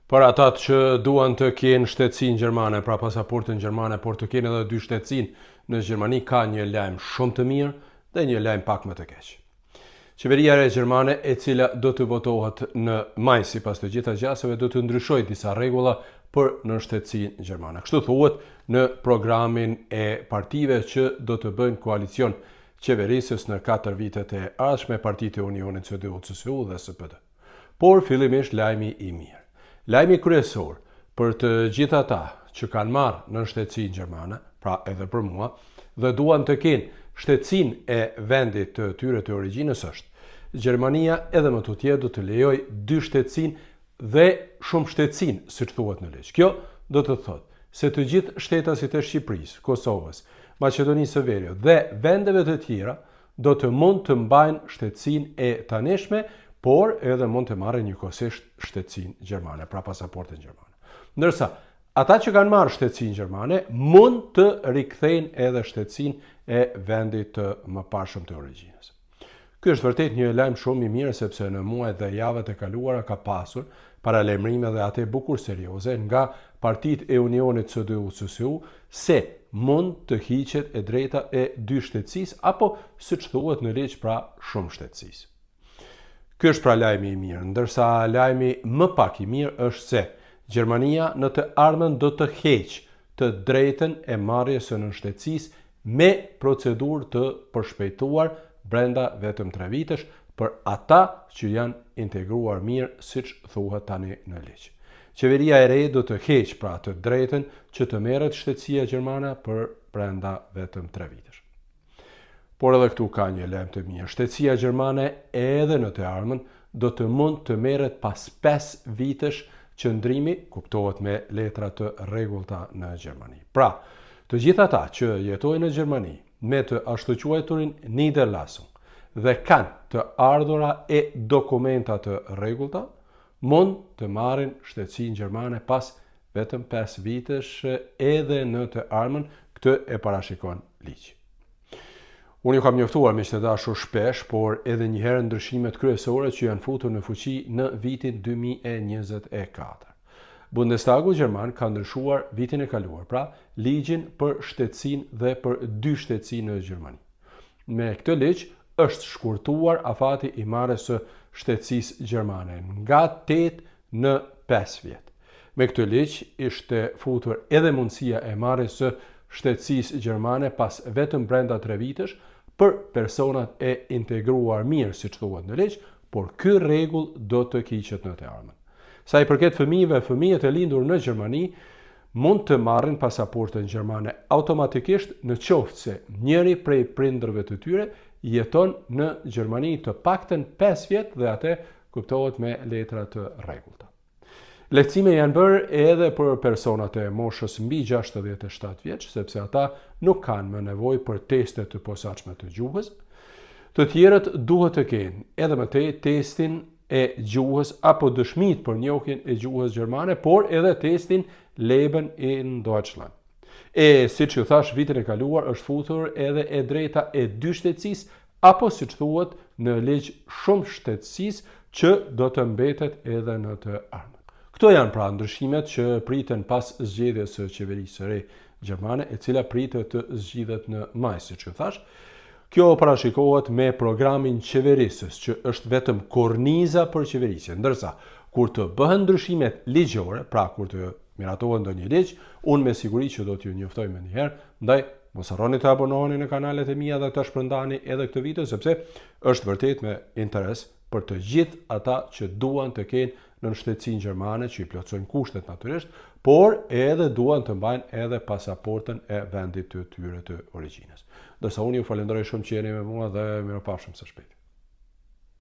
Për ata që duan të kenë shtetësinë gjermane, pra pasaportën gjermane, por të kenë edhe dy shtetësinë në Gjermani, ka një lajm shumë të mirë dhe një lajm pak më të keq. Qeveria e gjermane, e cila do të votohet në maj sipas të gjitha gjasave, do të ndryshojë disa rregulla për në shtetësinë gjermane. Kështu thuhet në programin e partive që do të bëjnë koalicion qeverisës në 4 vitet e ardhshme, partitë e Unionit CDU-CSU dhe SPD. Por fillimisht lajmi i mirë. Lajmi kryesor për të gjitha ata që kanë marrë në shtetësinë gjermane, pra edhe për mua, dhe duan të kenë shtetësinë e vendit të tyre të origjinës është: Gjermania edhe më tutje do të lejoj 2 shtetësinë dhe shumë shtetësinë, siç thuhet në ligj. Kjo do të thotë se të gjithë shtetasit e Shqipërisë, Kosovës, Maqedonisë së Veriut dhe vendeve të tjera do të mund të mbajnë shtetësinë e tanishme, por edhe mund të marrë njëkohësisht shtetësinë gjermane, pra pasaportën gjermane. Ndërsa, ata që kanë marrë shtetësinë gjermane mund të rikthejnë edhe shtetësinë e vendit të mëparshëm të origjinës. Ky është vërtet një lajm shumë i mirë, sepse në muajt dhe javët e kaluara ka pasur paralajmërime dhe atë bukur serioze nga partitë e Unionit CDU-CSU se mund të hiqet e drejta e 2 shtetësisë, apo siç thuhet në ligj, pra shumë shtetësisë. Ky është pra lajmi i mirë, ndërsa lajmi më pak i mirë është se Gjermania në të ardhmen do të heqë të drejtën e marrjes së nënshtetësisë me procedurë të përshpejtuar brenda vetëm 3 vitesh për ata që janë integruar mirë, siç thuhet tani në ligj. Qeveria e re do të heqë pra të drejtën që të merret shtetësia gjermane për brenda vetëm 3 vitesh. Por edhe këtu ka një lajm të mirë. Shtetësia gjermane edhe në të ardhmen do të mund të merret pas 5 vitesh qëndrimi, kuptohet me letra të rregullta në Gjermani. Pra, të gjithë ata që jetojnë në Gjermani me të ashtu quajturin Niederlassung dhe kanë të ardhura e dokumenta të rregullta, mund të marrin shtetësinë gjermane pas vetëm 5 vitesh edhe në të ardhmen. Këtë e parashikon ligji. Unë ju kam njoftuar miq të dashur shpesh, por edhe një herë ndryshimet kryesore që janë futur në fuqi në vitin 2024. Bundestagu gjerman ka ndryshuar vitin e kaluar, pra ligjin për shtetësinë dhe për 2 shtetësi në Gjermani. Me këtë ligj është shkurtuar afati i marrjes së shtetësisë gjermane nga 8 në 5 vjet. Me këtë ligj ishte futur edhe mundësia e marrjes së shtetësisë gjermane pas vetëm brenda 3 vitesh për personat e integruar mirë, siç thuhet në ligj, por ky rregull do të hiqet në të ardhmen. Sa i përket fëmijëve, fëmijët e lindur në Gjermani mund të marrin pasaportën gjermane automatikisht në qoftë se njëri prej prindërve të tyre jeton në Gjermani të paktën 5 vjet dhe atë kuptohet me letra të rregullta. Lehtësime janë bërë edhe për personat e moshës mbi 67 vjeç, sepse ata nuk kanë më nevojë për teste të posaçme të gjuhës. Të tjerët duhet të kenë edhe më tej testin e gjuhës apo dëshmitë për njohjen e gjuhës gjermane, por edhe testin Leben in Deutschland. E siç ju thash, vitin e kaluar është futur edhe e drejta e 2 shtetësisë, apo siç thuhet në ligj shumë shtetësisë, që do të mbetet edhe në të ardhmen. Këto janë pra ndryshimet që priten pas zgjedhjes së qeverisë së re gjermane, e cila pritet të zgjidhet në maj, siç ju thash. Kjo parashikohet me programin qeverisës, që është vetëm korniza për qeverisje, ndërsa kur të bëhen ndryshimet ligjore, pra kur të miratohet ndonjë ligj, unë me siguri që do t'ju njoftoj më një herë, ndaj mos harroni të abonoheni në kanalet e mia dhe të shpërndani edhe këtë video, sepse është vërtet me interes për të gjithë ata që duan të kenë në shtetësinë gjermane, që i plotësojnë kushtet natyrisht, por edhe duan të mbajnë edhe pasaportën e vendit të tyre të origjinës. Ndërsa unë ju falenderoj shumë që jeni me mua dhe mirupafshim së shpejti.